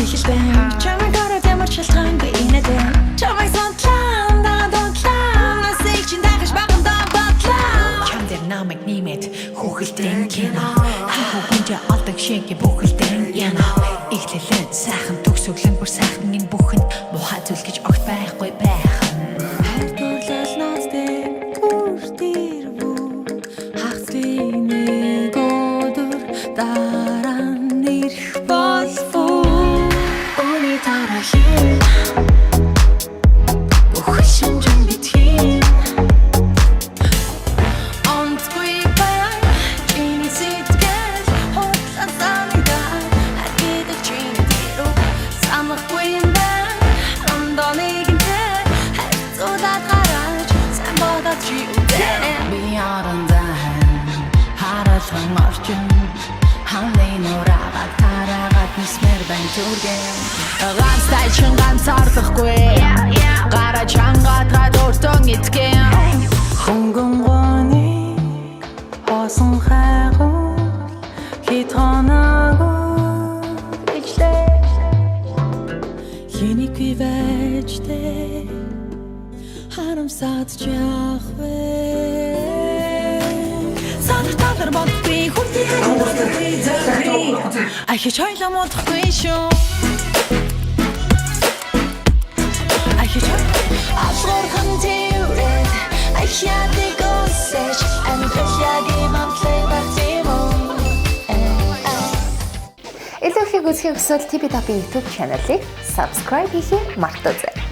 эхэлдэг чамайг хараад ямар ч шалтгаангүй инээдэг чамайг сондлоо донтлоо насыг чинь дахиж багтаа батлаа чам дээр намайг нэмээд хүүхэлдэн кино хүүхэнтэй алдаг шиг бүхэлдэн яна ихлэлэн сайхан төгсөглөн бүр сайхан энэ бүхэнд муухай зүйл гэж огт байхгүй байх ганцтай чин ганцаардахгүй гара чангатраад өөртөө итгэн хөнгөнгөний хосон хайгуул хитонагуул ичлээ хэнийг бивэжтэй харамсаад жахвэ санахтаар бодгүй хүртээ ахиж хойлоо модохгүй шүү Afroorхан teoret Ахяадаг осэж Амтлаги мамтлэг бартимо Илүү их үзэх хүсвэл TV Top YouTube channel-ыг subscribe хийхээ мартаоцай.